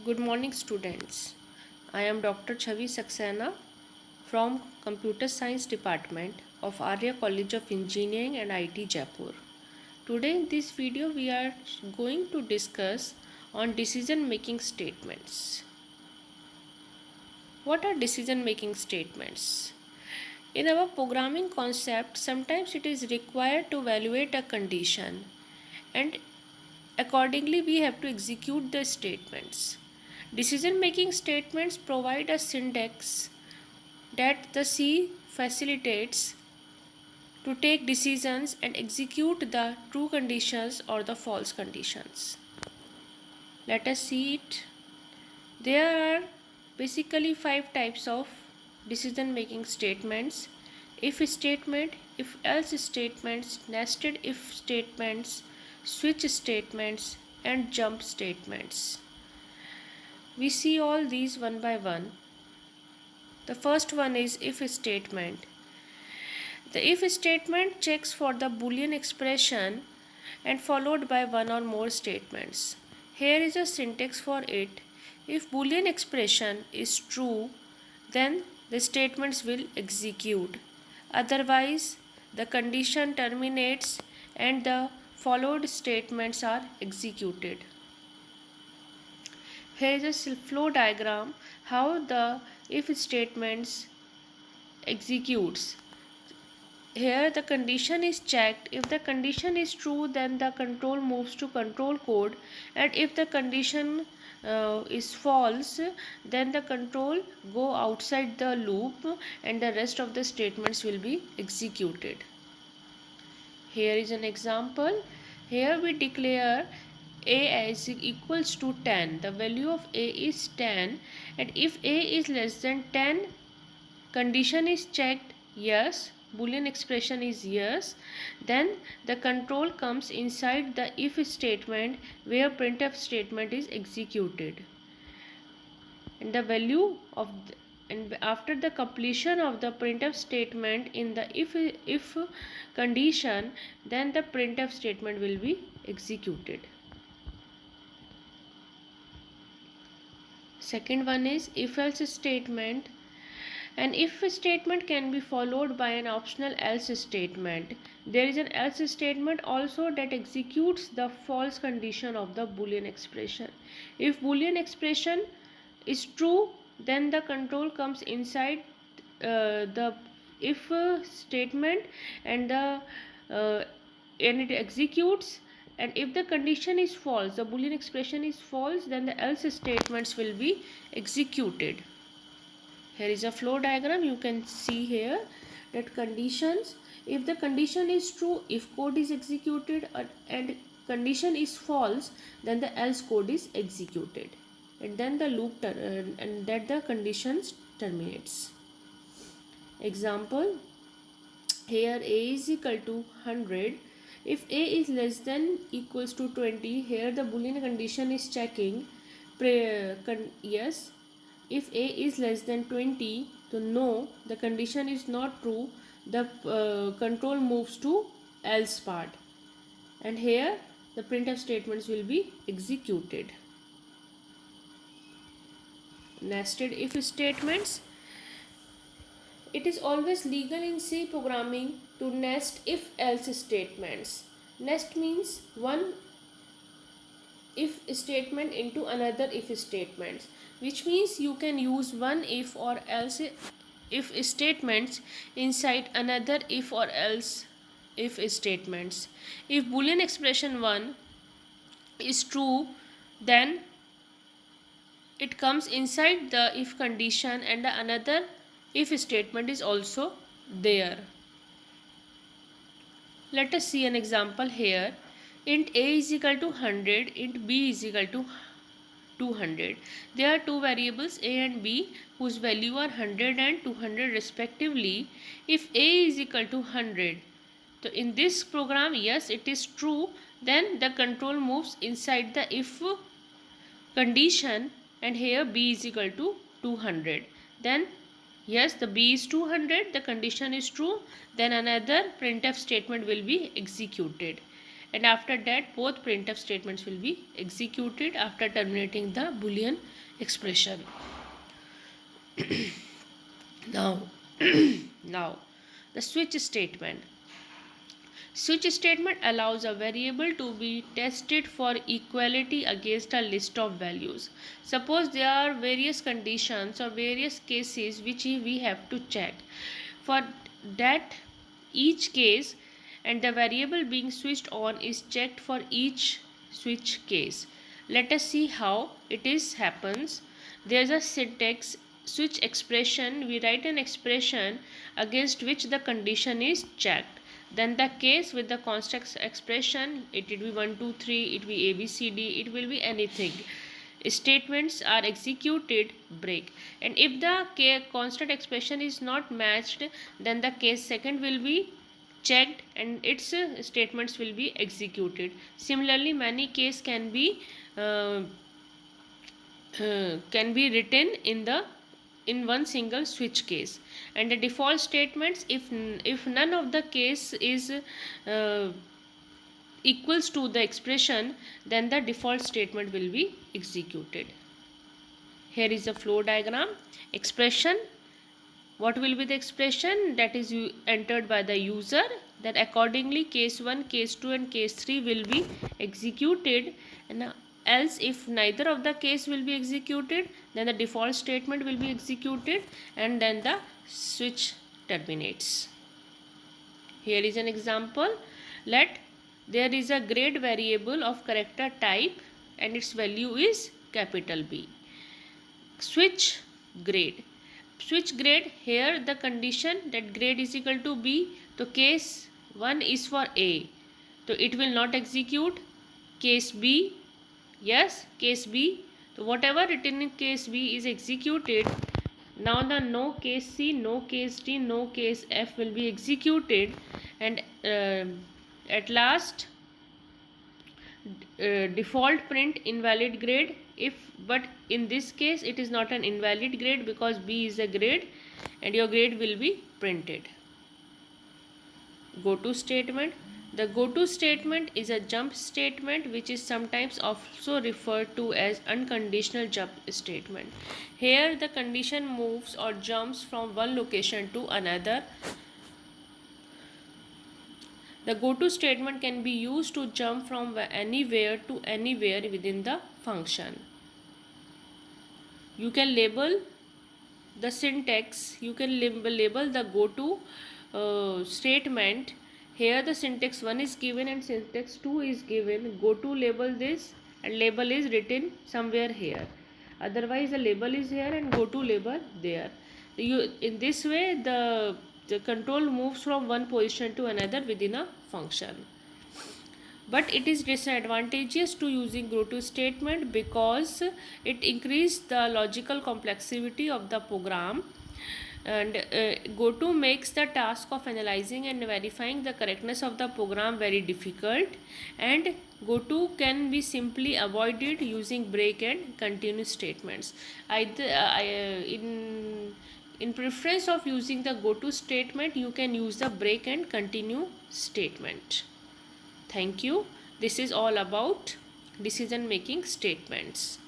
Good morning, students. I am Dr. Chavi Saxena from Computer Science Department of Arya College of Engineering and IT Jaipur. Today in this video we are going to discuss on decision making statements. What are decision making statements? In our programming concept, sometimes it is required to evaluate a condition and accordingly we have to execute the statements. Decision making statements provide a syntax that the C facilitates to take decisions and execute the true conditions or the false conditions. Let us see it. There are basically 5 types of decision making statements: if statement, if else statements, nested if statements, switch statements, and jump statements. We see all these one by one. The first one is if statement. The if statement checks for the Boolean expression and followed by one or more statements. Here is a syntax for it. If Boolean expression is true, then the statements will execute. Otherwise, the condition terminates and the followed statements are executed. Here is a flow diagram how the if statements executes. Here the condition is checked. If the condition is true, then the control moves to control code, and if the condition is false, then the control go outside the loop and the rest of the statements will be executed. Here is an example. Here we declare a as equals to 10. The value of a is 10, and if a is less than 10, condition is checked yes, Boolean expression is yes, then the control comes inside the if statement where printf statement is executed, and the value of and after the completion of the printf statement in the if condition, then the printf statement will be executed. Second one is if else statement. An if statement can be followed by an optional else statement. There is an else statement also that executes the false condition of the Boolean expression. If Boolean expression is true, then the control comes inside the if statement and it executes, and if the condition is false, the Boolean expression is false, then the else statements will be executed. Here is a flow diagram. You can see here that conditions, if the condition is true, if code is executed, and condition is false, then the else code is executed, and then the loop and that the conditions terminates. Example, here a is equal to 100. If a is less than equals to 20, here the Boolean condition is checking yes. If a is less than 20, so no, the condition is not true, the control moves to else part, and here the printf statements will be executed. Nested if statements. It is always legal in C programming to nest if else statements. Nest means one if statement into another if statements, which means you can use one if or else if statements inside another if or else if statements. If Boolean expression 1 is true, then it comes inside the if condition and the another if statement is also there. Let us see an example here. Int a is equal to 100, int b is equal to 200. There are two variables a and b whose value are 100 and 200 respectively. If a is equal to 100, so in this program, yes, it is true, then the control moves inside the if condition, and here b is equal to 200. Then yes, the b is 200, the condition is true, then another printf statement will be executed. and after that both printf statements will be executed after terminating the boolean expression. Now, now the switch statement. Switch statement allows a variable to be tested for equality against a list of values. Suppose there are various conditions or various cases which we have to check. For that each case and the variable being switched on is checked for each switch case. Let us see how it is happens. There is a syntax switch expression. We write an expression against which the condition is checked. Then the case with the constant expression, it will be 1 2 3, it will be a b c d, it will be anything. Statements are executed, break, and if the constant expression is not matched, then the case second will be checked and its statements will be executed. Similarly, many case uh, can be written in one single switch case. And the default statements, if none of the case is equals to the expression, then the default statement will be executed. Here is a flow diagram. Expression, what will be the expression that is entered by the user, then accordingly case 1, case 2 and case 3 will be executed, and else if neither of the case will be executed, then the default statement will be executed and then the switch terminates. Here is an example. Let there is a grade variable of character type and its value is capital B. Switch grade. Switch grade, here the condition that grade is equal to B. So case 1 is for A. So it will not execute. Case B, yes, case B. So whatever written in case B is executed. Now the no case C, no case D, no case F will be executed, and at last default print invalid grade. But in this case it is not an invalid grade because B is a grade and your grade will be printed. Go to statement. The go to statement is a jump statement which is sometimes also referred to as unconditional jump statement. Here the condition moves or jumps from one location to another. The go to statement can be used to jump from anywhere to anywhere within the function. You can label the syntax, you can label the go to statement. Here the syntax 1 is given and syntax 2 is given. Go to label this and label is written somewhere here. Otherwise the label is here and go to label there. In this way the control moves from one position to another within a function. But it is disadvantageous to using go to statement because it increases the logical complexity of the program, and go to makes the task of analyzing and verifying the correctness of the program very difficult, and go to can be simply avoided using break and continue statements. In preference of using the go to statement, you can use the break and continue statement. Thank you. This is all about decision making statements.